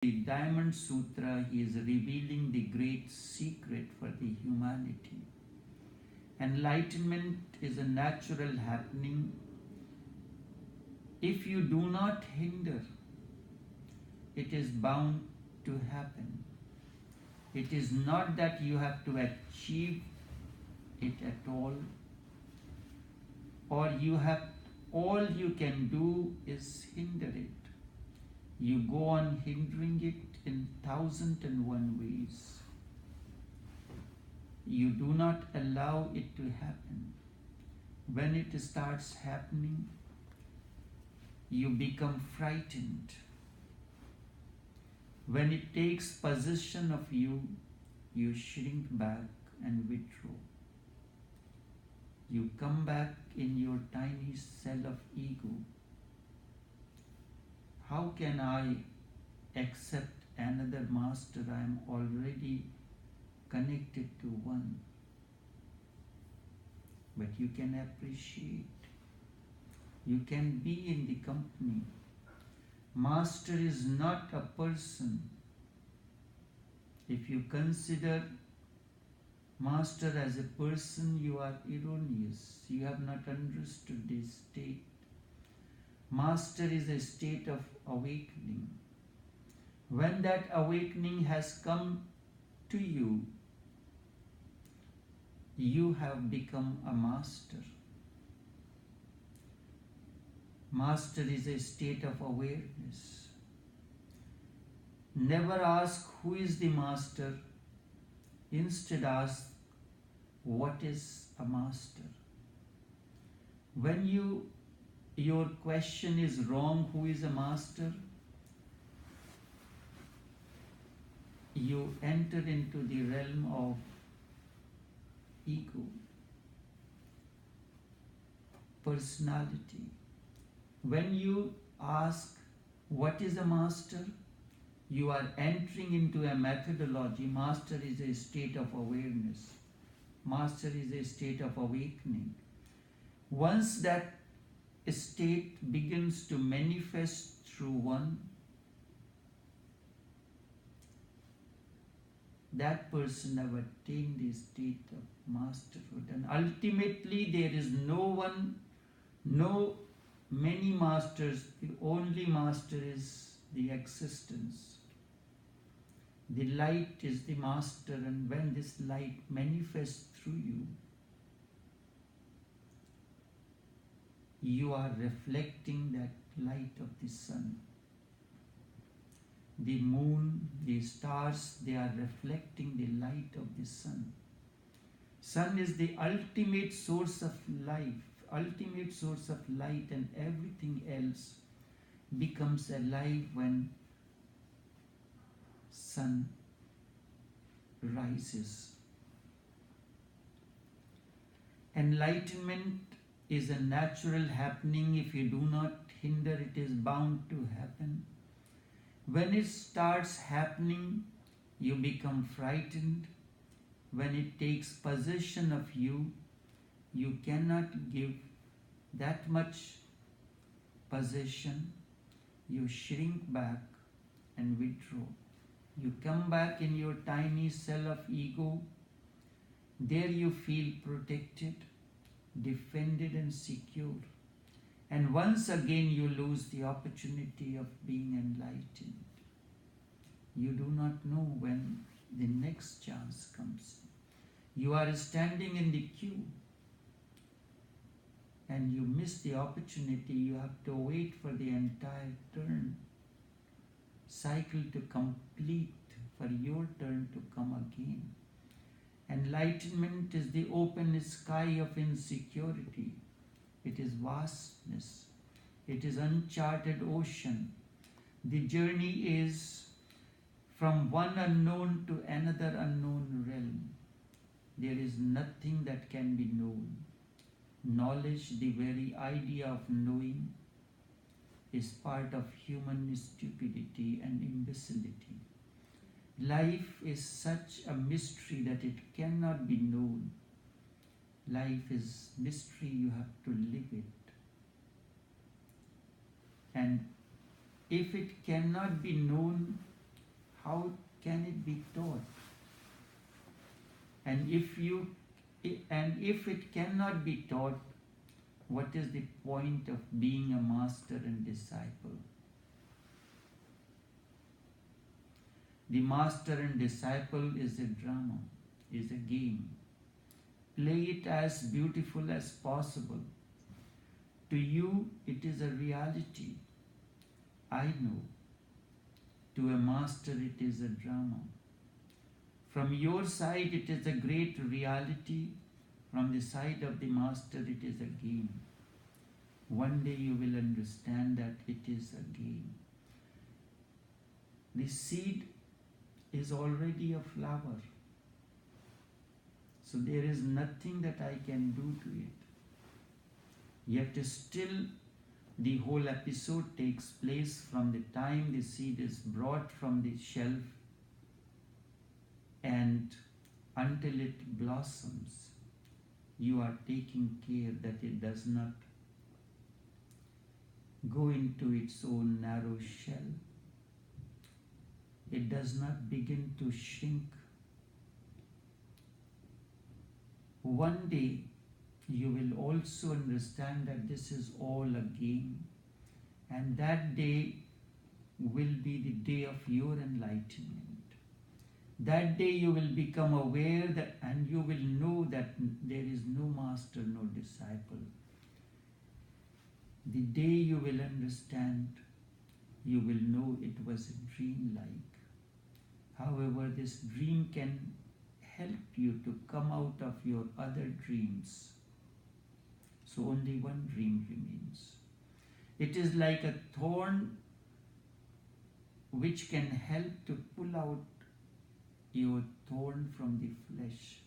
The Diamond Sutra is revealing the great secret for the humanity. Enlightenment is a natural happening. If you do not hinder, it is bound to happen. It is not that you have to achieve it at all, or all you can do is hinder it. You go on hindering it in 1,001 ways. You do not allow it to happen. When it starts happening, you become frightened. When it takes possession of you, you shrink back and withdraw. You come back in your tiny cell of ego. How can I accept another master? I am already connected to one. But you can appreciate. You can be in the company. Master is not a person. If you consider Master as a person, you are erroneous. You have not understood this state. Master is a state of awakening. When that awakening has come to you, you have become a master. Master is a state of awareness. Never ask who is the master. Instead ask what is a master. When your question is wrong, who is a master, you enter into the realm of ego, personality. When you ask what is a master, you are entering into a methodology. Master is a state of awareness. Master is a state of awakening. Once that state begins to manifest through one, that person have attained the state of masterhood. And ultimately there is no many masters. The only master is the existence. The light is the master, and when this light manifests through you, you are reflecting that light of the sun. The moon, the stars, they are reflecting the light of the sun. Sun is the ultimate source of life, ultimate source of light, and everything else becomes alive when sun rises. Enlightenment is a natural happening. If you do not hinder, it is bound to happen. When it starts happening, you become frightened. When it takes possession of you, you cannot give that much possession. You shrink back and withdraw. You come back in your tiny cell of ego. There you feel protected, defended and secure. And once again you lose the opportunity of being enlightened. You do not know when the next chance comes. You are standing in the queue and you miss the opportunity. You have to wait for the entire turn cycle to complete for your turn to come again. Enlightenment is the open sky of insecurity. It is vastness. It is uncharted ocean. The journey is from one unknown to another unknown realm. There is nothing that can be known. Knowledge, the very idea of knowing, is part of human stupidity and imbecility. Life is such a mystery that it cannot be known. Life is mystery, you have to live it. And if it cannot be known, can it be taught? And if it cannot be taught, what is the point of being a master and disciple? The master and disciple is a drama, is a game. Play it as beautiful as possible. To you, it is a reality. I know. To a master, it is a drama. From your side, it is a great reality. From the side of the master, it is a game. One day you will understand that it is a game. The seed is already a flower. So there is nothing that I can do to it. Yet still the whole episode takes place from the time the seed is brought from the shelf and until it blossoms. You are taking care that it does not go into its own narrow shell. It does not begin to shrink. One day you will also understand that this is all a game, and that day will be the day of your enlightenment. That day you will become aware that, and you will know that there is no master, no disciple. The day you will understand, you will know it was a dream-like. However, this dream can help you to come out of your other dreams. So only one dream remains. It is like a thorn which can help to pull out your thorn from the flesh.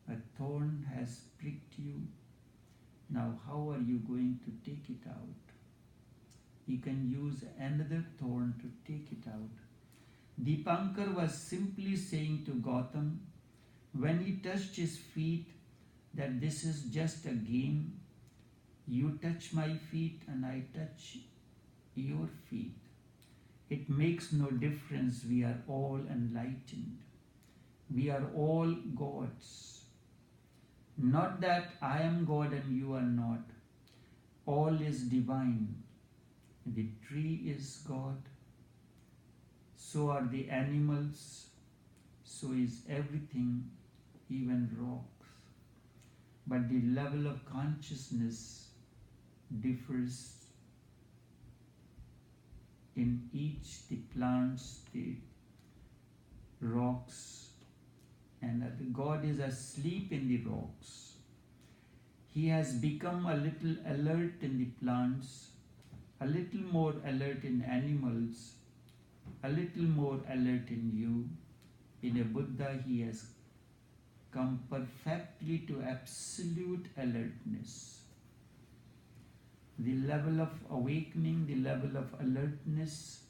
A thorn has pricked you. Now how are you going to take it out? You can use another thorn to take it out. Dipankar was simply saying to Gautam, when he touched his feet, that this is just a game. You touch my feet and I touch your feet. It makes no difference. We are all enlightened. We are all gods. Not that I am God and you are not. All is divine. The tree is God. So are the animals. So is everything, even rocks. But the level of consciousness differs in each, the plants, the rocks, and God is asleep in the rocks. He has become a little alert in the plants, a little more alert in animals, a little more alert in you. In a Buddha, he has come perfectly to absolute alertness. The level of awakening, the level of alertness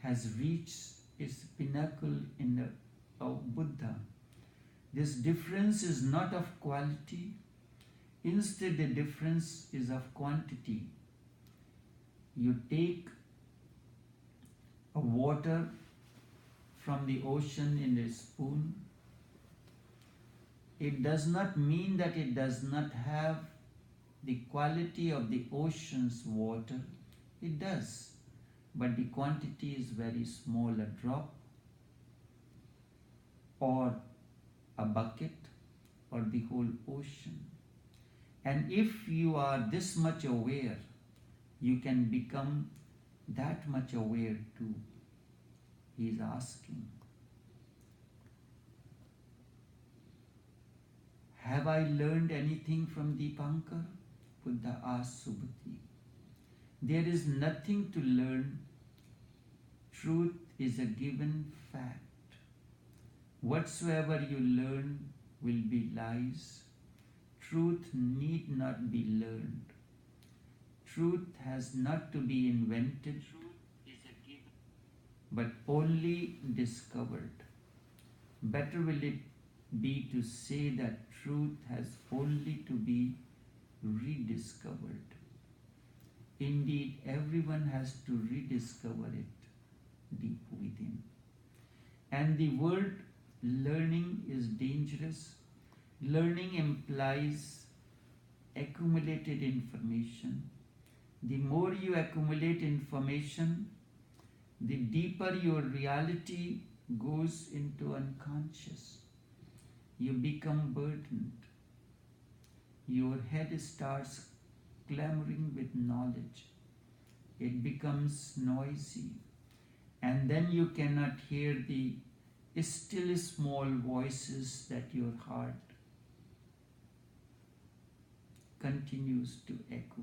has reached its pinnacle in a Buddha. This difference is not of quality, instead the difference is of quantity. You take a water from the ocean in a spoon. It does not mean that it does not have the quality of the ocean's water. It does, but the quantity is very small, a drop or a bucket or the whole ocean. And if you are this much aware, you can become that much aware too. He is asking, have I learned anything from Dipankar? Buddha asked Subhuti. There is nothing to learn. Truth is a given fact. Whatsoever you learn will be lies. Truth need not be learned. Truth has not to be invented, but only discovered. Better will it be to say that truth has only to be rediscovered. Indeed, everyone has to rediscover it deep within. And the word learning is dangerous. Learning implies accumulated information. The more you accumulate information, the deeper your reality goes into unconscious. You become burdened. Your head starts clamoring with knowledge. It becomes noisy. And then you cannot hear the still small voices that your heart continues to echo.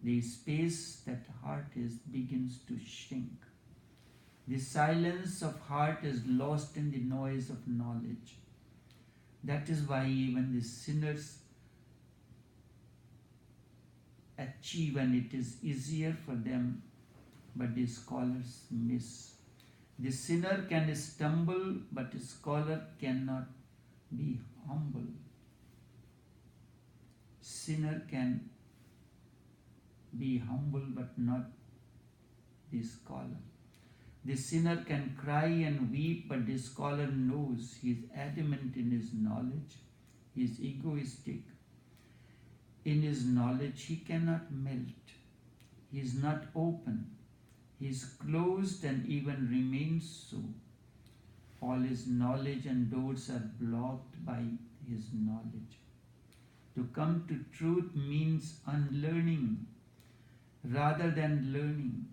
The space that heart is begins to shrink. The silence of heart is lost in the noise of knowledge. That is why even the sinners achieve, and it is easier for them, but the scholars miss. The sinner can stumble, but the scholar cannot be humble. Sinner can be humble, but not the scholar. The sinner can cry and weep, but the scholar knows he is adamant in his knowledge. He is egoistic. In his knowledge, he cannot melt. He is not open. He is closed and even remains so. All his knowledge and doors are blocked by his knowledge. To come to truth means unlearning rather than learning.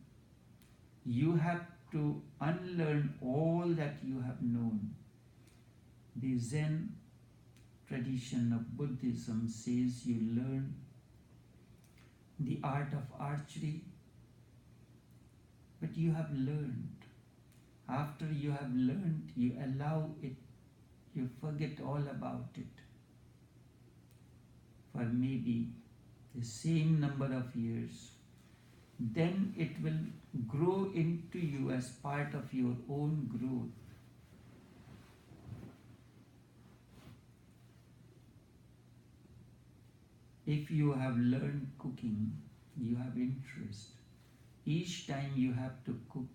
You have to unlearn all that you have known. The Zen tradition of Buddhism says you learn the art of archery, but you have learned. After you have learned, you allow it, you forget all about it for maybe the same number of years. Then it will grow into you as part of your own growth. If you have learned cooking, you have interest. Each time you have to cook,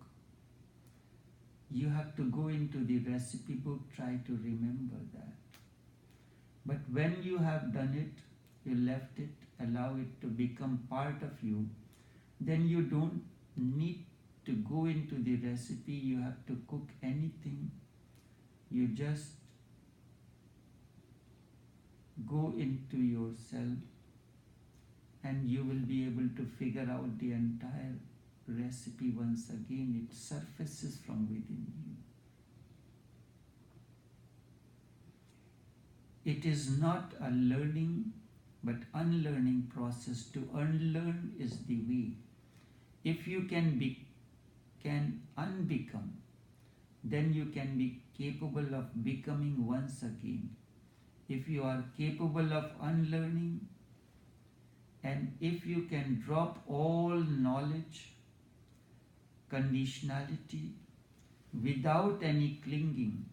you have to go into the recipe book, try to remember that. But when you have done it, you left it, allow it to become part of you, then you don't need to go into the recipe, you have to cook anything. You just go into yourself and you will be able to figure out the entire recipe once again. It surfaces from within you. It is not a learning but unlearning process. To unlearn is the way. If you can unbecome, then you can be capable of becoming once again. If you are capable of unlearning, and if you can drop all knowledge, conditionality, without any clinging,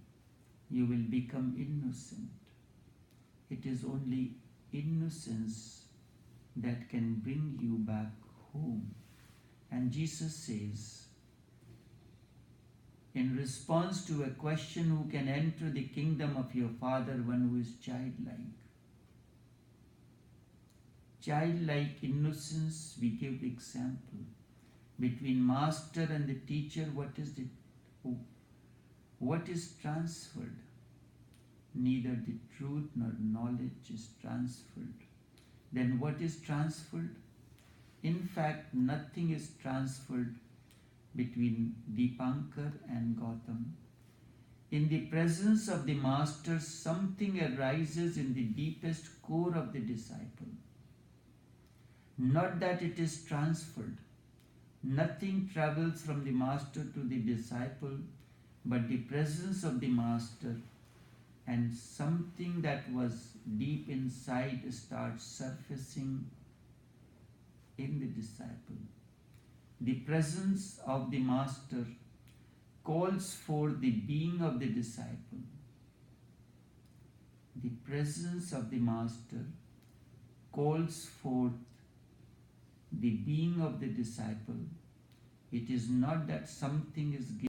you will become innocent. It is only innocence that can bring you back home. And Jesus says, in response to a question, who can enter the kingdom of your Father? One who is childlike. Childlike innocence, we give example. Between master and the teacher, what is transferred? Neither the truth nor knowledge is transferred. Then what is transferred? In fact, nothing is transferred between Dipankar and Gautam. In the presence of the master, something arises in the deepest core of the disciple. Not that it is transferred. Nothing travels from the master to the disciple, but the presence of the master, and something that was deep inside starts surfacing in the disciple. The presence of the master calls for the being of the disciple. The presence of the master calls forth the being of the disciple. It is not that something is given